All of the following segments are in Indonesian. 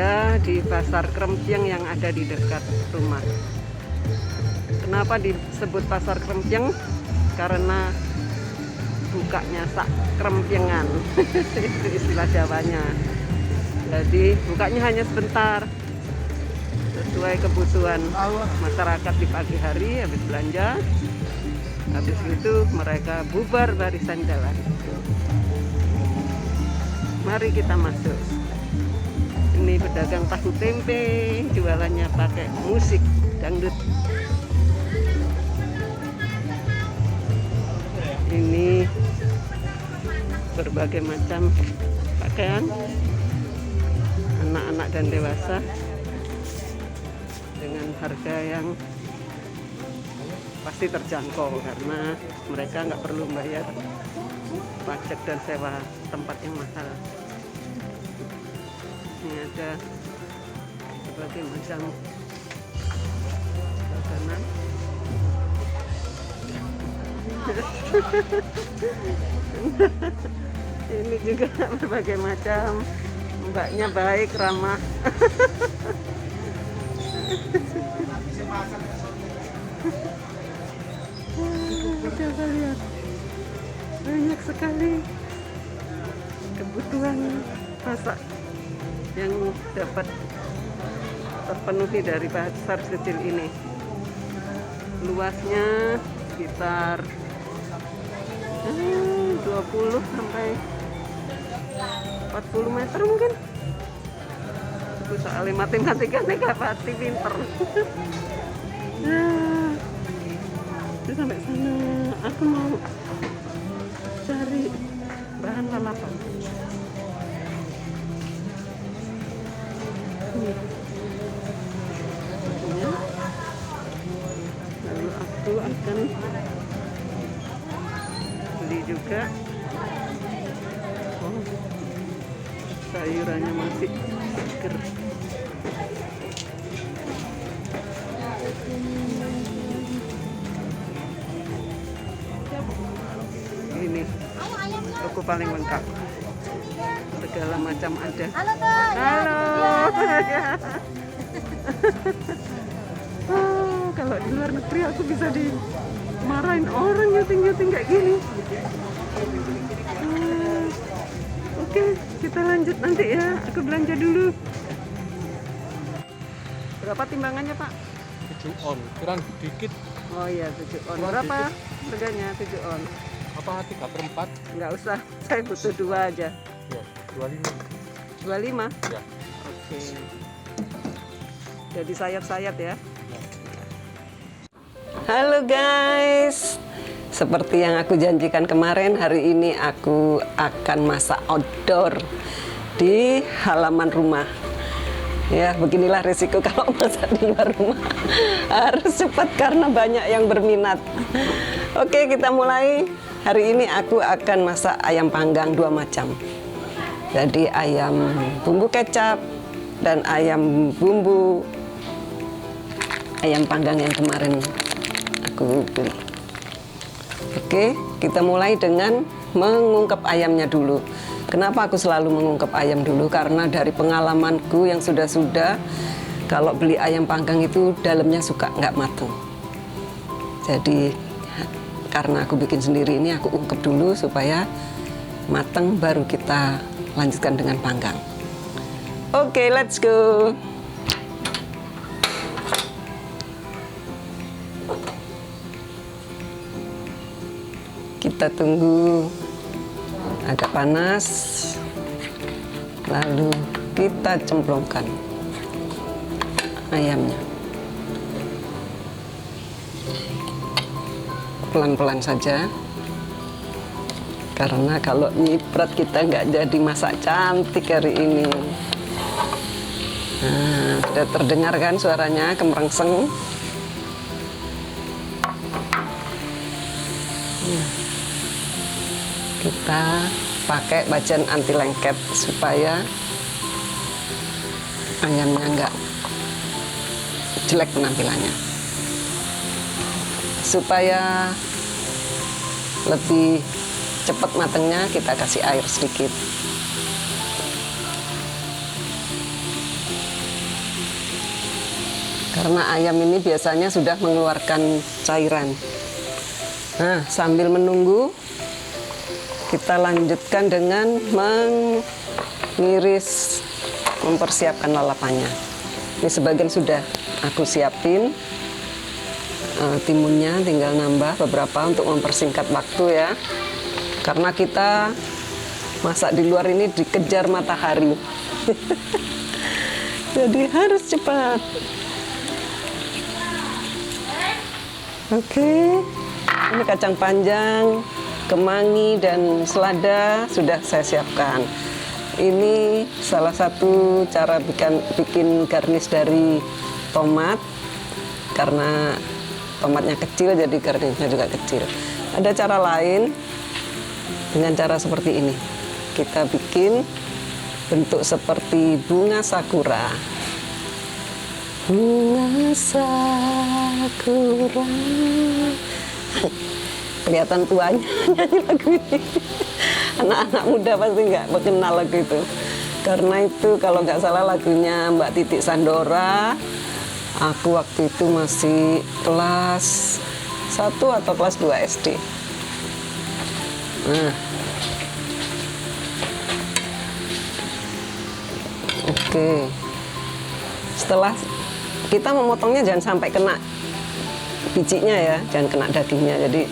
berbelanja di pasar Krempyeng yang ada di dekat rumah. Kenapa disebut pasar Krempyeng? Karena bukanya sak krempyengan. Itu istilah Jawanya. Jadi bukanya hanya sebentar, sesuai kebutuhan masyarakat di pagi hari habis belanja. Habis itu mereka bubar barisan jalan. Mari kita masuk. Ini pedagang tahu tempe, jualannya pakai musik dangdut. Ini berbagai macam pakaian anak-anak dan dewasa dengan harga yang pasti terjangkau karena mereka nggak perlu bayar pajak dan sewa tempat yang mahal. Ini ada berbagai macam makanan. Ini juga berbagai macam, mbaknya baik, ramah. Coba lihat, banyak sekali kebutuhan masak yang dapat terpenuhi dari pasar kecil ini. Luasnya sekitar 20 sampai 40 meter mungkin. Aku soal matematika nih gak pasti pinter. Nah, itu sampai sana. Aku mau cari bahan lalapan. Lalu aku akan beli juga. Oh, sayurannya masih seger. Ini toko paling lengkap, segala macam ada. Halo Kak. Halo. Oh, kalau di luar negeri aku bisa dimarahin orang nyuting kayak gini. Oke, kita lanjut nanti ya. Aku belanja dulu. Berapa timbangannya Pak? 7 on, kurang dikit. Oh iya, 7 on. Berapa harganya 7 on? Apa 3/4? Nggak usah, saya butuh 2 aja. Ya, 25. 25? Ya. Oke. Jadi sayap-sayap ya. Halo guys, seperti yang aku janjikan kemarin, hari ini aku akan masak outdoor di halaman rumah. Ya, beginilah risiko kalau masak di luar rumah. Harus cepat karena banyak yang berminat. Oke, kita mulai. Hari ini aku akan masak ayam panggang 2 macam. Jadi ayam bumbu kecap dan ayam bumbu ayam panggang yang kemarin aku beli. Oke, kita mulai dengan mengungkep ayamnya dulu. Kenapa aku selalu mengungkep ayam dulu? Karena dari pengalamanku yang sudah kalau beli ayam panggang itu dalamnya suka nggak matang. Jadi karena aku bikin sendiri ini, aku ungkep dulu supaya matang, baru kita lanjutkan dengan panggang. Oke, let's go. Kita tunggu agak panas, lalu kita cemplungkan ayamnya. Pelan-pelan saja, karena kalau nyiprat kita nggak jadi masak cantik hari ini. Nah, sudah terdengar kan suaranya kemerengseng. Kita pakai wajan anti lengket supaya ayamnya nggak jelek penampilannya. Supaya lebih cepat matangnya, kita kasih air sedikit. karena ayam ini biasanya sudah mengeluarkan cairan. Nah, sambil menunggu kita lanjutkan dengan mengiris, mempersiapkan lalapannya. Ini sebagian sudah aku siapin, timunnya tinggal nambah beberapa untuk mempersingkat waktu ya, karena kita masak di luar ini dikejar matahari. Jadi harus cepat. Oke, ini kacang panjang, kemangi, dan selada sudah saya siapkan. Ini salah satu cara bikin garnish dari tomat, karena tomatnya kecil jadi garnishnya juga kecil. Ada cara lain dengan cara seperti ini. Kita bikin bentuk seperti bunga sakura. Bunga sakura. Kelihatan tuanya nyanyi lagu ini. Anak-anak muda pasti nggak mengenal lagu itu. Karena itu kalau nggak salah lagunya Mbak Titik Sandora. Aku waktu itu masih kelas 1 atau kelas 2 SD. Nah. Oke. Setelah kita memotongnya jangan sampai kena bijinya ya, jangan kena dagingnya. Jadi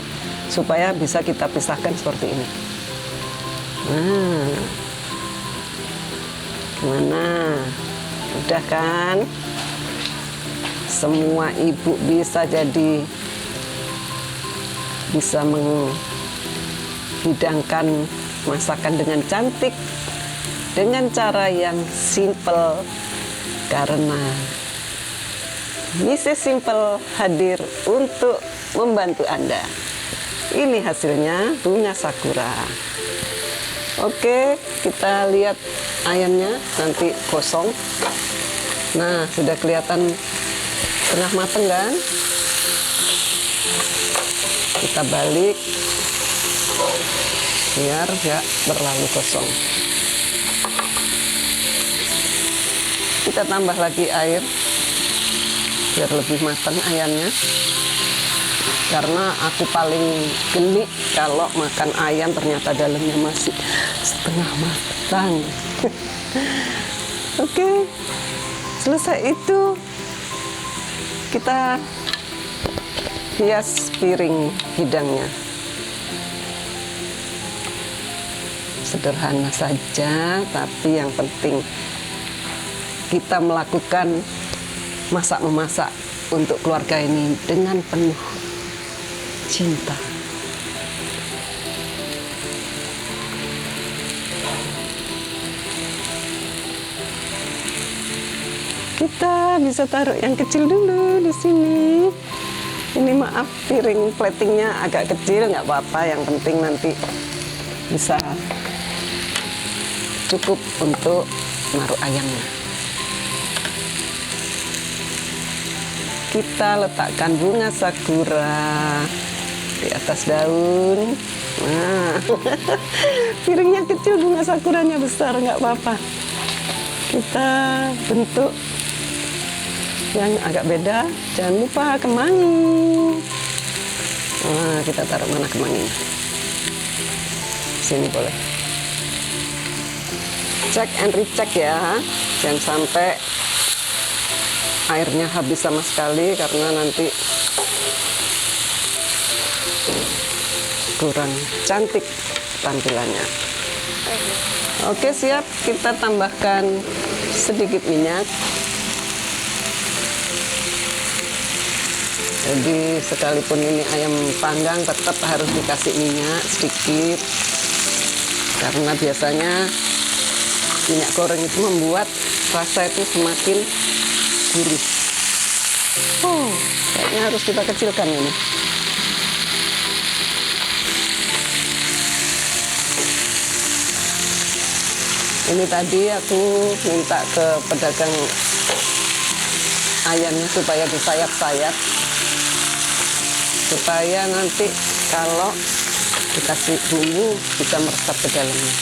supaya bisa kita pisahkan seperti ini. Nah, gimana? Udah kan? Semua ibu bisa menghidangkan masakan dengan cantik, dengan cara yang simple, karena Mrs. Simple hadir untuk membantu Anda. Ini hasilnya bunga sakura. Oke, kita lihat ayamnya nanti gosong. Nah, sudah kelihatan tengah mateng kan? Kita balik biar nggak berlalu gosong. Kita tambah lagi air biar lebih matang ayamnya, karena aku paling geli kalau makan ayam ternyata dalamnya masih setengah matang. Oke, selesai itu kita hias piring hidangnya. Sederhana saja, tapi yang penting kita melakukan masak-memasak untuk keluarga ini dengan penuh cinta. Kita bisa taruh yang kecil dulu di sini. Ini maaf, piring platingnya agak kecil, nggak apa-apa. Yang penting nanti bisa cukup untuk naruh ayamnya. Kita letakkan bunga sakura di atas daun. Nah, piringnya kecil, bunga sakuranya besar, nggak apa-apa. Kita bentuk yang agak beda. Jangan lupa kemangi. Nah, kita taruh mana kemanginya? Sini boleh. Cek and recheck ya, jangan sampai airnya habis sama sekali, karena nanti kurang cantik tampilannya. Oke, siap. Kita tambahkan sedikit minyak. Jadi sekalipun ini ayam panggang tetap harus dikasih minyak sedikit, karena biasanya minyak goreng itu membuat rasa itu semakin gurih. Oh, kayaknya harus kita kecilkan ini. Ini tadi aku minta ke pedagang ayamnya supaya disayat-sayat, supaya nanti kalau dikasih bumbu bisa meresap ke dalamnya.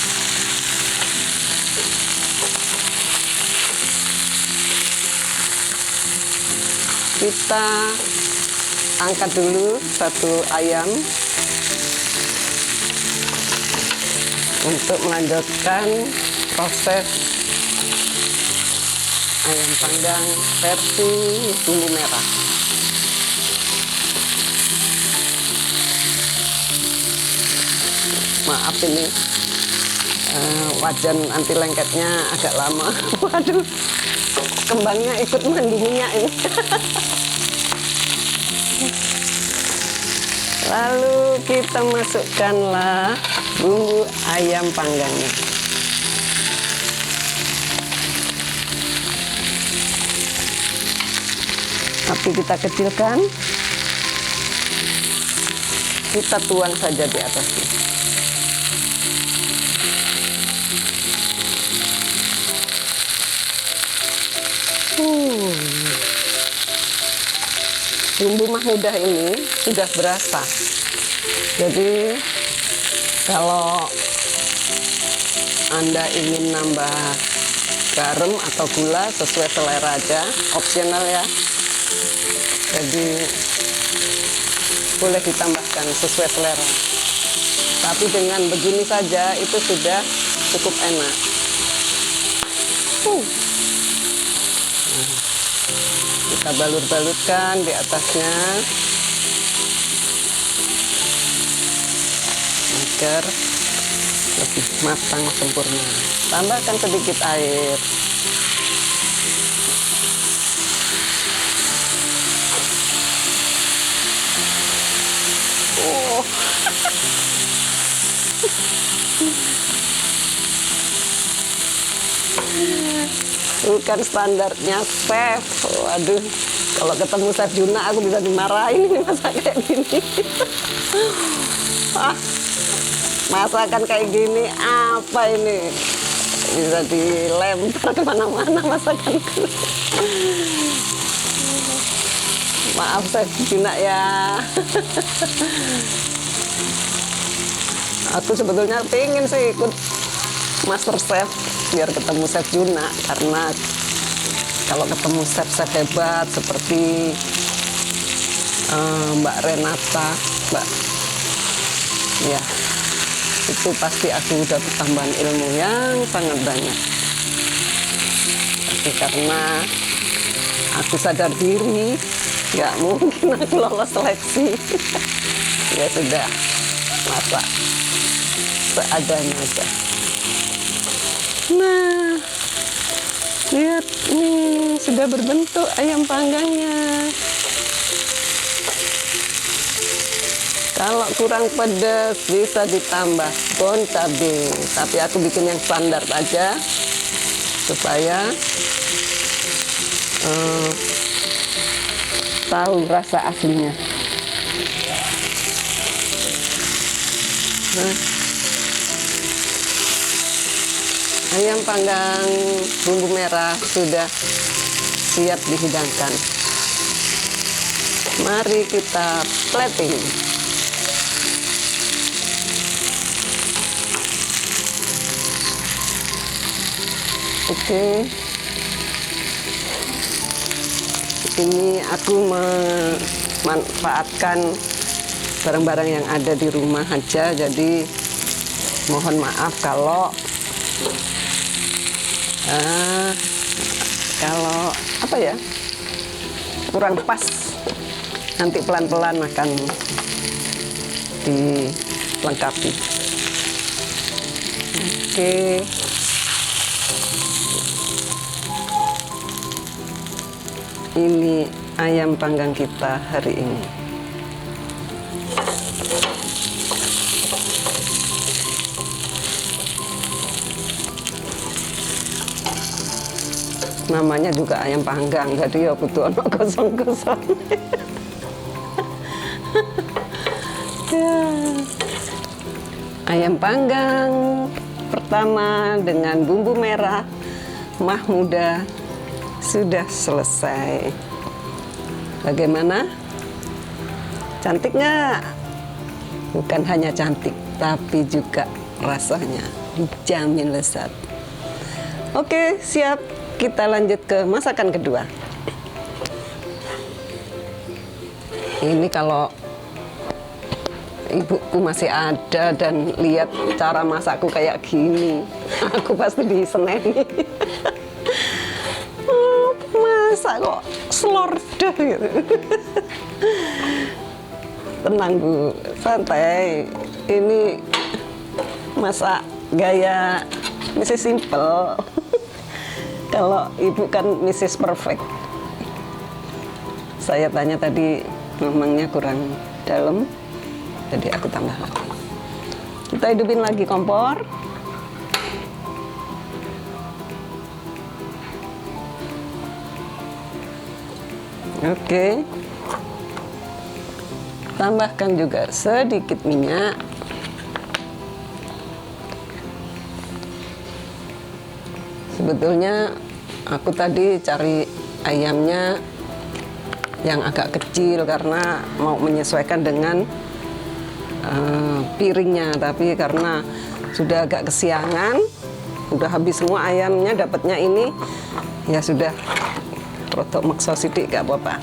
Kita angkat dulu satu ayam untuk melanjutkan proses ayam panggang versi bumbu merah. Maaf ini wajan anti lengketnya agak lama. Waduh, kembangnya ikut mandi minyak ini. Lalu kita masukkanlah bumbu ayam panggangnya. Api kita kecilkan, kita tuang saja di atasnya. Bumbu mahmudah ini sudah berasa. Jadi kalau Anda ingin nambah garam atau gula sesuai selera aja, opsional ya. Jadi boleh ditambahkan sesuai selera. Tapi dengan begini saja itu sudah cukup enak. Kita balur-balurkan di atasnya agar lebih matang sempurna. Tambahkan sedikit air. Bukan standarnya chef. Waduh, kalau ketemu chef Juna aku bisa dimarahin ini masak kayak gini. Masakan kayak gini apa ini? Bisa dilempar kemana-mana masakanku. Maaf chef Juna ya. Aku sebetulnya pengen sih ikut Master Chef biar ketemu Chef Juna, karena kalau ketemu chef-chef hebat seperti Mbak Renata, ya itu pasti aku udah tambahan ilmu yang sangat banyak. Tapi karena aku sadar diri, nggak mungkin aku lolos seleksi. Ya sudah, masak seadanya aja. Nah, lihat nih sudah berbentuk ayam panggangnya. Kalau kurang pedas bisa ditambah bon cabe, tapi aku bikin yang standar aja supaya tahu rasa aslinya. Nah, ayam panggang bumbu merah sudah siap dihidangkan. Mari kita plating. Oke. Ini aku memanfaatkan barang-barang yang ada di rumah aja, jadi mohon maaf kalau apa ya, kurang pas. Nanti pelan-pelan akan dilengkapi. Oke. Ini ayam panggang kita hari ini. Namanya juga ayam panggang, jadi ya butuh ono kosong-kosong. Ya. Ayam panggang pertama dengan bumbu merah mahmudah sudah selesai. Bagaimana? Cantik nggak? Bukan hanya cantik, tapi juga rasanya dijamin lezat. Oke, siap. Kita lanjut ke masakan kedua. Ini kalau ibuku masih ada dan lihat cara masakku kayak gini, aku pasti diseneni. Oh, masak kok selordah gitu. Tenang Bu, santai. Ini masak gaya Mrs. Simple. Kalau ibu kan Mrs. Perfect. Saya tanya tadi ngomongnya kurang dalam, jadi aku tambah lagi. Kita hidupin lagi kompor. Oke. Tambahkan juga sedikit minyak. Sebetulnya aku tadi cari ayamnya yang agak kecil karena mau menyesuaikan dengan piringnya, tapi karena sudah agak kesiangan, udah habis semua ayamnya, dapatnya ini, ya sudah rotok makso sidik gak apa-apa.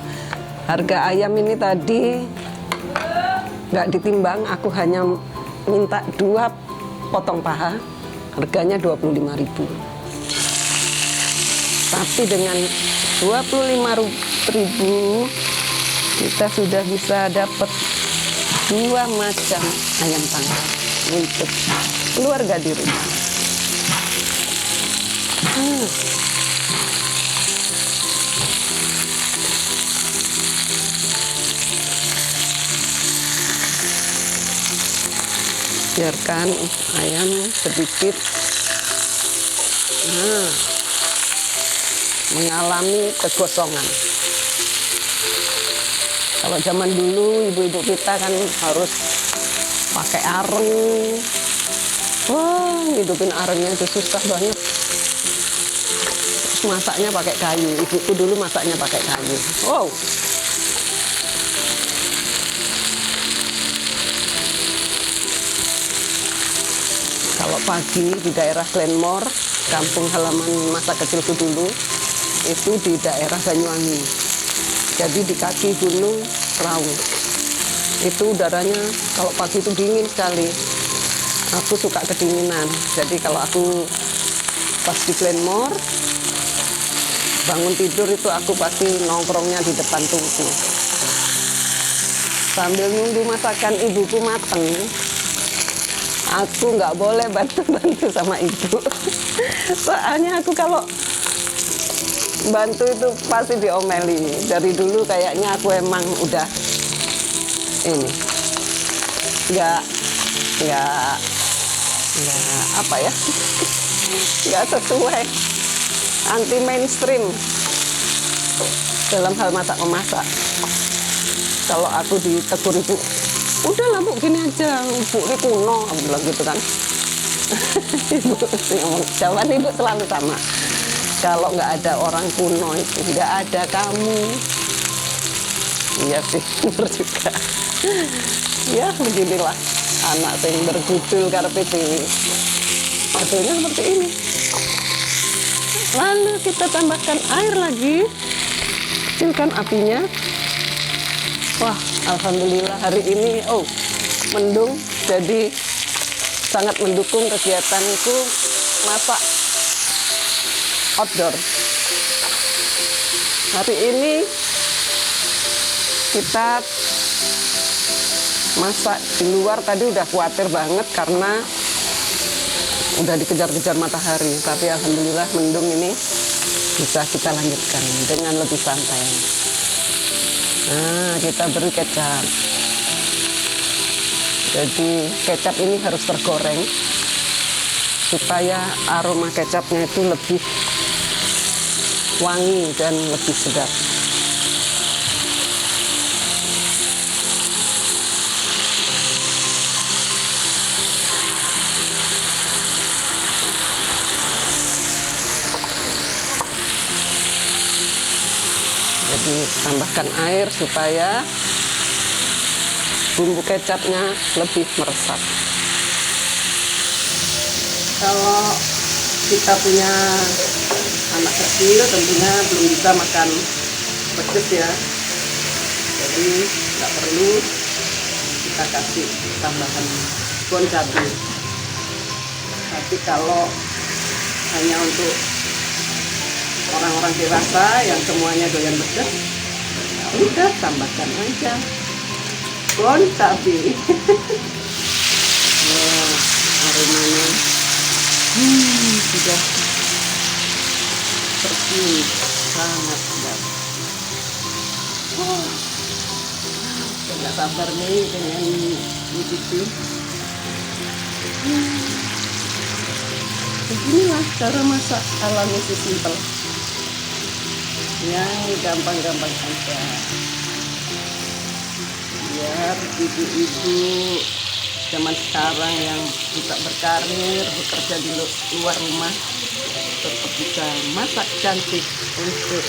Harga ayam ini tadi nggak ditimbang, aku hanya minta 2 potong paha, harganya 25.000. Tapi dengan 25.000 kita sudah bisa dapat 2 macam ayam panggang untuk keluarga di rumah. Biarkan ayam sedikit mengalami kegosongan. Kalau zaman dulu ibu-ibu kita kan harus pakai areng. Wah, hidupin arengnya itu susah banget. Terus masaknya pakai kayu. Ibuku dulu masaknya pakai kayu. Wow. Kalau pagi di daerah Glenmore, kampung halaman masa kecilku dulu, itu di daerah Banyuwangi. Jadi di kaki gunung Raung. Itu udaranya kalau pagi itu dingin sekali. Aku suka kedinginan. Jadi kalau aku pas di Glenmore, bangun tidur itu aku pasti nongkrongnya di depan tungku. Sambil nunggu masakan ibuku mateng, aku nggak boleh bantu-bantu sama ibu. Soalnya aku kalau bantu itu pasti diomeli. Dari dulu kayaknya aku emang udah ini nggak apa ya, nggak sesuai, anti mainstream dalam hal masak memasak. Kalau aku ditegur ibu, udahlah Bu, gini aja, Bu ini kuno, aku bilang gitu kan. Ibu ngomong, jawaban ibu selalu sama. Kalau nggak ada orang kuno itu nggak ada kamu. Iya sih, bener juga. Ya beginilah anak yang bergudul karepe dhewe. Hasilnya seperti ini. Lalu kita tambahkan air lagi. Kecilkan apinya. Wah, alhamdulillah hari ini mendung, jadi sangat mendukung kegiatanku masak outdoor. Hari ini kita masak di luar, tadi udah khawatir banget karena udah dikejar-kejar matahari, tapi alhamdulillah mendung ini bisa kita lanjutkan dengan lebih santai. Nah, kita beri kecap. Jadi kecap ini harus tergoreng supaya aroma kecapnya itu lebih wangi dan lebih sedap. Jadi tambahkan air supaya bumbu kecapnya lebih meresap. Kalau kita punya anak kecil tentunya belum bisa makan pedes ya. Jadi nggak perlu kita kasih tambahan bon cabai. Tapi kalau hanya untuk orang-orang dewasa yang semuanya doyan pedas, ya udah tambahkan aja bon cabai. Wah, aromanya sudah tercium, sangat sedap. Nggak sabar nih dengan mencicipi. Beginilah cara masak ala Misi Simple, yang gampang-gampang saja. Biar ibu-ibu zaman sekarang yang tidak berkarir, bekerja di luar rumah, tetap bisa masak cantik untuk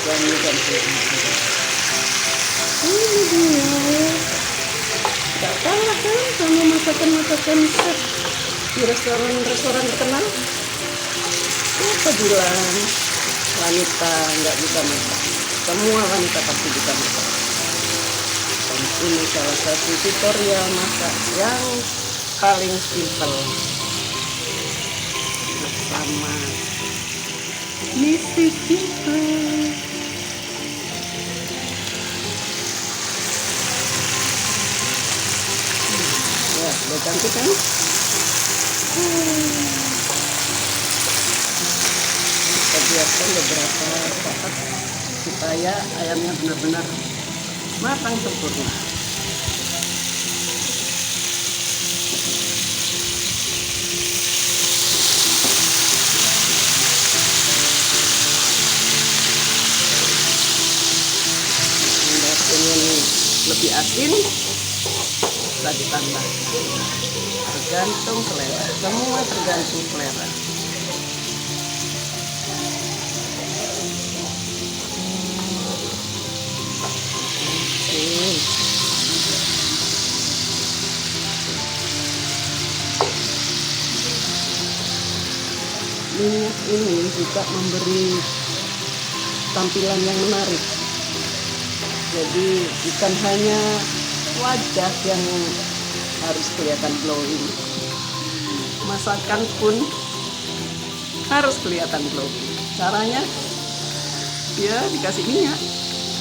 suami dan anak-anak. Ini dia, gak kalah kan sama masakan-masakan chef di restoran-restoran terkenal. Siapa bilang wanita nggak bisa masak? Semua wanita pasti bisa masak. Dan ini salah satu tutorial masak yang paling simpel bersama Misi Simple. Ya, udah cantik kan? Kita biarkan beberapa saat supaya ayamnya benar-benar matang sempurna. Anda ingin lebih asin, bisa ditambah. Tergantung selera, semua tergantung selera. Minyak ini juga memberi tampilan yang menarik. Jadi bukan hanya wajah yang harus kelihatan glowing, masakan pun harus kelihatan glowing. Caranya ya dikasih minyak.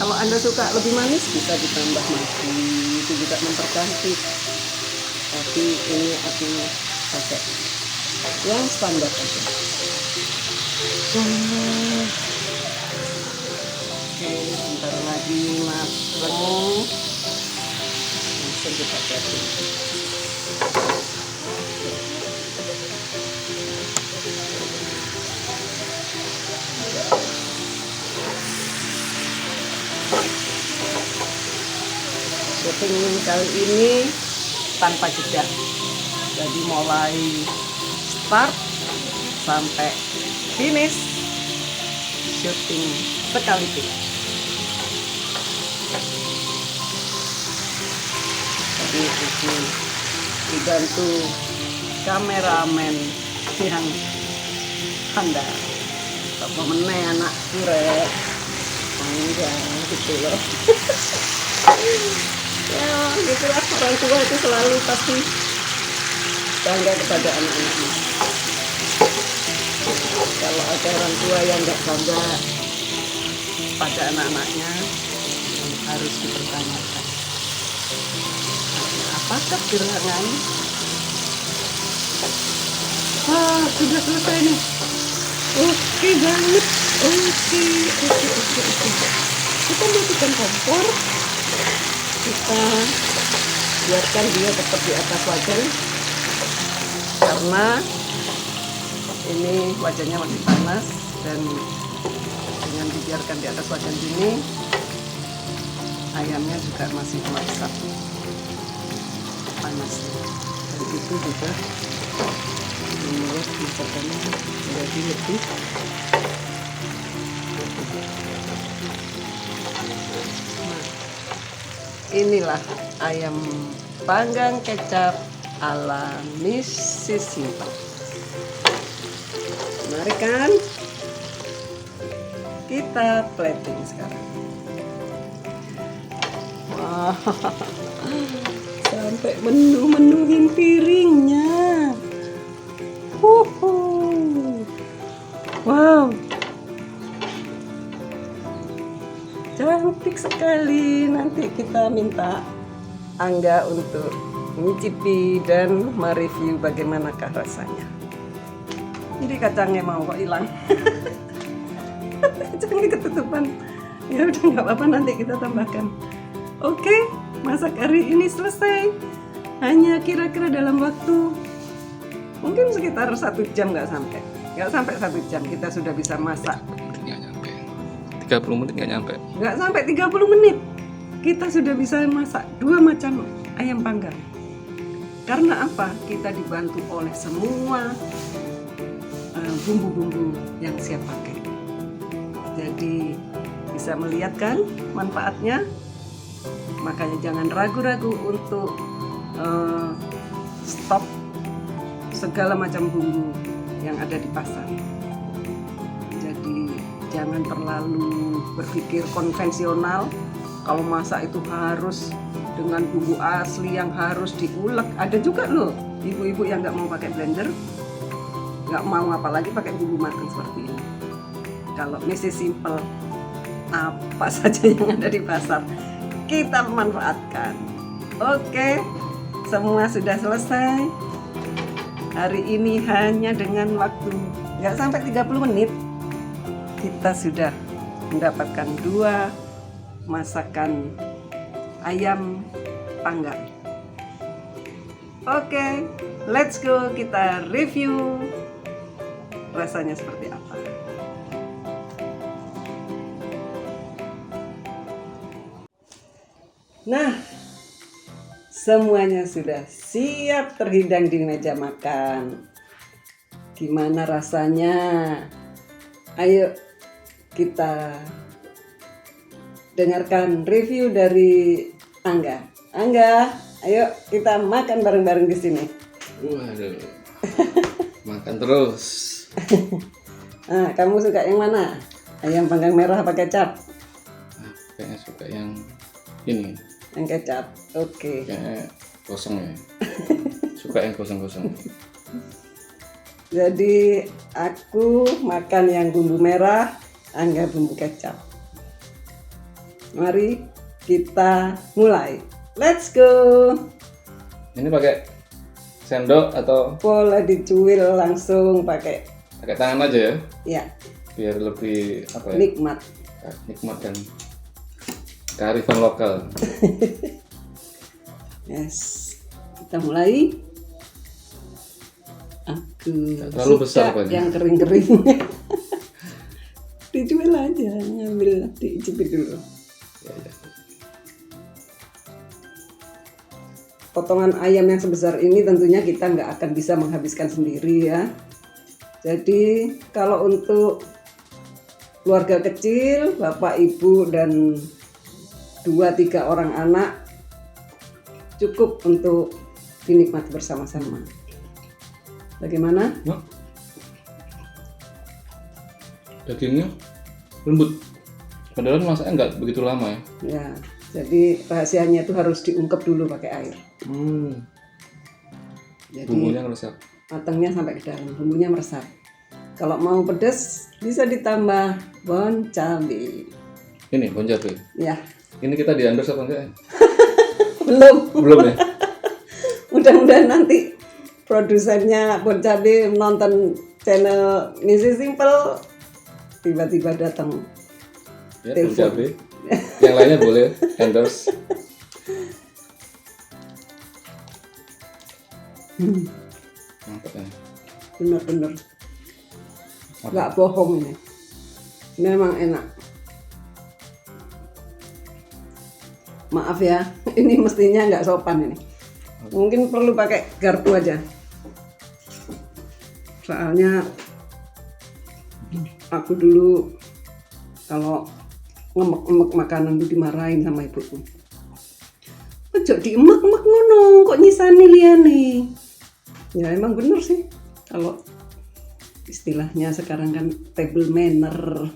Kalau Anda suka lebih manis bisa ditambah madu, itu juga mempercantik. Tapi ini aku pakai yang standar aja. Oke, sebentar lagi matang. Langsung kita plating. Syuting kali ini tanpa jeda, jadi mulai start sampai finish syuting sekaligus. Jadi itu dibantu kameramen yang handal. Apa meneh anak kurek enggak gitu loh. Ya gitulah, orang tua itu selalu pasti bangga kepada anak-anaknya. Kalau ada orang tua yang nggak bangga pada anak-anaknya, harus dipertanyakan. Apakah gerangan? Sudah selesai nih. Oke banget. Oke. Kita matikan kompor. Kita biarkan dia tetap di atas wajan, karena ini wajannya masih panas, dan dengan dibiarkan di atas wajan ini ayamnya juga masih meresap panas, dan itu juga membuat masakannya menjadi lebih inilah ayam panggang kecap ala Misi Simple. Menarik kan? Kita plating sekarang. Wah, sampai menuhin piringnya. Huhu. Wow, cantik sekali. Nanti kita minta Angga untuk mencicipi dan mereview bagaimanakah rasanya. Ini kacangnya mau kok hilang. Kacangnya ketutupan. Ya udah nggak apa-apa, nanti kita tambahkan. Oke, masak hari ini selesai. Hanya kira-kira dalam waktu mungkin sekitar 1 jam, nggak sampai 1 jam kita sudah bisa masak. Nggak nyampe 30 menit, Nggak sampai 30 menit kita sudah bisa masak 2 macam ayam panggang. Karena apa? Kita dibantu oleh semua bumbu-bumbu yang siap pakai. Jadi bisa melihat kan manfaatnya. Makanya jangan ragu-ragu untuk stop segala macam bumbu yang ada di pasar. Jadi jangan terlalu berpikir konvensional. Kalau masak itu harus dengan bumbu asli yang harus diulek. Ada juga loh ibu-ibu yang nggak mau pakai blender, nggak mau apalagi pakai bumbu matang seperti ini. Kalau misi simple, apa saja yang ada di pasar kita manfaatkan. Oke, semua sudah selesai. Hari ini hanya dengan waktu nggak sampai 30 menit kita sudah mendapatkan 2 masakan ayam panggang. Oke, let's go, kita review rasanya seperti apa. Nah, semuanya sudah siap terhidang di meja makan. Gimana rasanya? Ayo kita dengarkan review dari Angga. Angga, ayo kita makan bareng-bareng di sini. Waduh, makan terus. Nah, kamu suka yang mana? Ayam panggang merah apa kecap? Kayaknya suka yang ini. Yang kecap. Oke. Kayaknya kosong ya. Suka yang kosong-kosong. Jadi aku makan yang bumbu merah, Angga bumbu kecap. Mari kita mulai. Let's go. Ini pakai sendok atau Boleh dicuil langsung pakai tangan aja ya? ya, Biar lebih apa ya? nikmat. Nikmat dan kearifan lokal. Yes. Kita mulai. Aku Terlalu suka besar rupanya. yang kering-kering. Dicuil aja, ngambil, diicipin dulu. Ya, ya. Potongan ayam yang sebesar ini tentunya kita nggak akan bisa menghabiskan sendiri ya. Jadi kalau untuk keluarga kecil, bapak ibu dan 2-3 orang anak cukup untuk dinikmati bersama-sama. Bagaimana? Nah, dagingnya lembut. Padahal masaknya nggak begitu lama ya. Ya, jadi rahasianya itu harus diungkep dulu pakai air. Jadi Bumbunya ngeresap. matangnya sampai ke dalam, bumbunya meresap. Kalau mau pedas bisa ditambah bon cabai. Ini bon cabai. Ya, Ini kita di endorse apa enggak? belum. Belum ya? Mudah-mudahan nanti produsennya bon cabai nonton channel Misi Simple, tiba-tiba datang. Ya, bon Telepon. cabai. Yang lainnya boleh endorse. Mantap ya. Bener-bener nggak bohong ini. Memang enak. Maaf ya, ini mestinya nggak sopan ini. Mungkin perlu pakai garpu aja. Soalnya aku dulu kalau ngemek-emek makanan itu dimarahin sama ibuku. Ojo diemek-emek ngono, kok nyisani liyane. Ya emang bener sih. Kalau istilahnya sekarang kan table manner.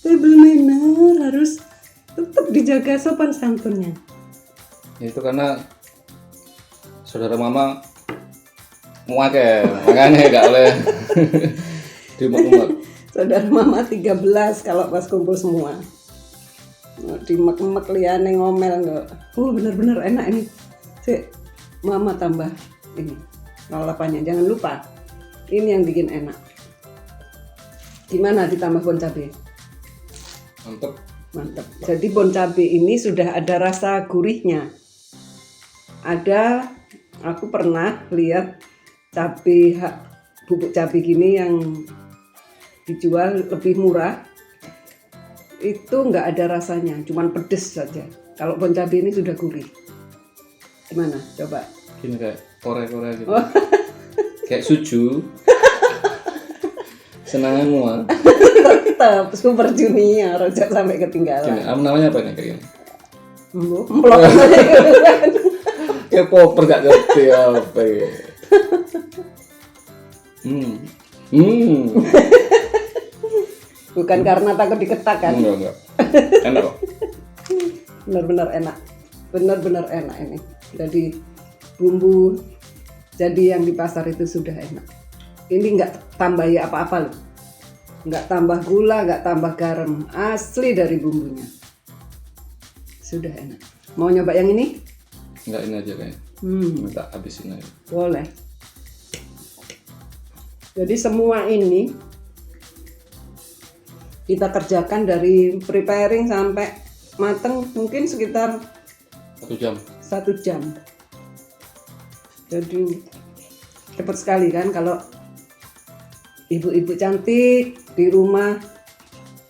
Table manner harus tetap dijaga. dijaga sopan santunnya. Itu karena saudara mama muake, makanya nggak boleh diumek-umek. Saudara mama 13 kalau pas kumpul semua. Dimek-mek liane ngomel nggak. Bener-bener enak ini. Cek, mama tambah ini lalapannya. Jangan lupa, ini yang bikin enak. Gimana ditambah bon cabe? Mantep. Mantap. Jadi bon cabe ini sudah ada rasa gurihnya. Aku pernah lihat bubuk cabe gini yang dijual lebih murah. Itu nggak ada rasanya, cuman pedes saja. Kalau bon cabe ini sudah gurih. Gimana? Coba. Gini kayak Korea gitu. Oh. Kayak suju. Senanganmu ah. Tetap Super Junior, rojak sampai Gini, ketinggalan. namanya apa nih kayak gini? Melok. Kayak popper gak ngerti apa ya. Bukan karena takut diketak kan? Enggak. Enak kok. Benar-benar enak. Benar-benar enak ini. Jadi bumbu jadi yang di pasar itu sudah enak. Ini nggak tambahi apa-apa loh. Nggak tambah gula, nggak tambah garam. Asli dari bumbunya. Sudah enak. Mau nyoba yang ini? Enggak, ini aja kayaknya. Minta habisin aja. Boleh. Jadi semua ini kita kerjakan dari preparing sampai mateng mungkin sekitar 1 jam. 1 jam. Jadi cepat sekali kan kalau ibu-ibu cantik di rumah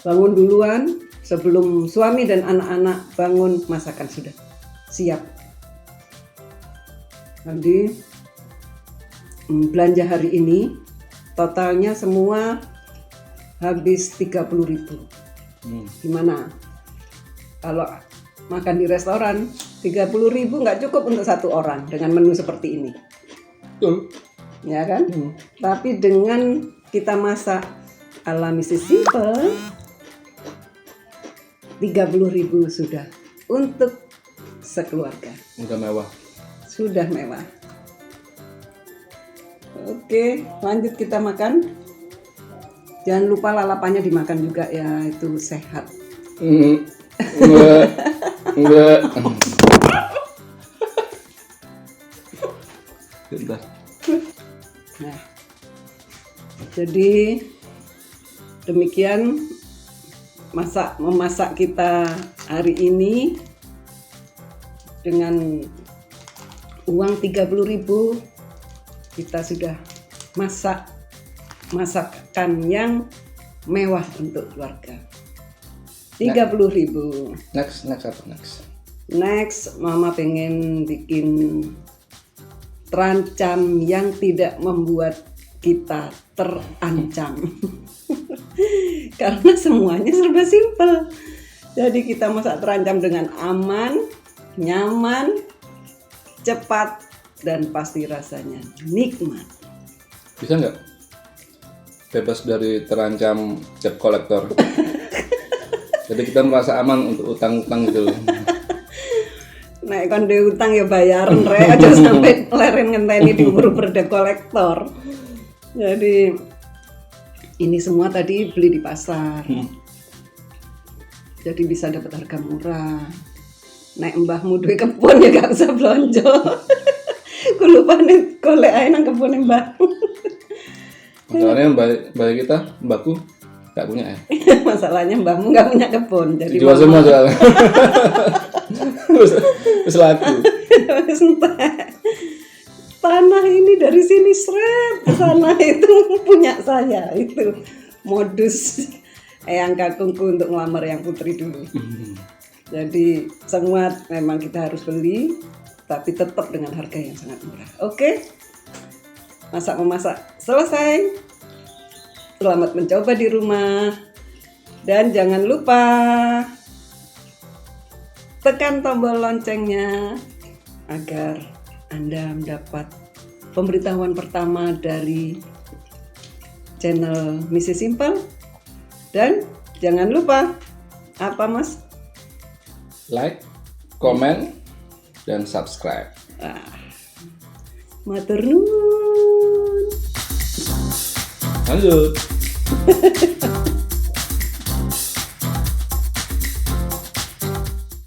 bangun duluan sebelum suami dan anak-anak bangun, masakan sudah siap. Jadi belanja hari ini totalnya semua habis 30.000. Gimana? Kalau makan di restoran 30.000 nggak cukup untuk satu orang dengan menu seperti ini. Betul. Ya kan? Tapi dengan kita masak ala Mrs. Simple 30.000 sudah untuk sekeluarga. Udah mewah. Sudah mewah. Oke, lanjut kita makan. Jangan lupa lalapannya dimakan juga ya, itu sehat. Enggak. Bentar. Nah, jadi demikian memasak kita hari ini dengan uang 30.000 kita sudah masakan yang mewah untuk keluarga. 30.000. Next apa? Next, Mama pengen bikin terancam yang tidak membuat kita terancam. Karena semuanya serba simpel. Jadi kita masak terancam dengan aman, nyaman, cepat, dan pasti rasanya nikmat. Bisa nggak? Bebas dari terancam debt collector. Jadi kita merasa aman untuk utang-utang gitu. Nek kon duwe utang ya bayaran rek, aja sampai leren ngenteni diubur-ubur debt collector. Jadi ini semua tadi beli di pasar. Jadi bisa dapat harga murah. Nek mbahmu duwe kebun ya gak usah blonjo. Ku lupa nih golek ae nang kebun mbah. Masalahnya mbak kita, mbakku gak punya ya. Masalahnya mbahmu gak punya kebun. Jadi dijual semua soalnya. Terus laku. Tanah ini dari sini seret ke sana itu punya saya, itu modus Eyang Kakungku untuk ngelamar yang putri dulu. Jadi semua memang kita harus beli, tapi tetap dengan harga yang sangat murah. Oke, masak-memasak selesai. Selamat mencoba di rumah. Dan jangan lupa tekan tombol loncengnya agar Anda mendapat pemberitahuan pertama dari channel Mrs. Simple. Dan jangan lupa, apa Mas? like, komen, dan subscribe. Matur nuwun. Lanjut.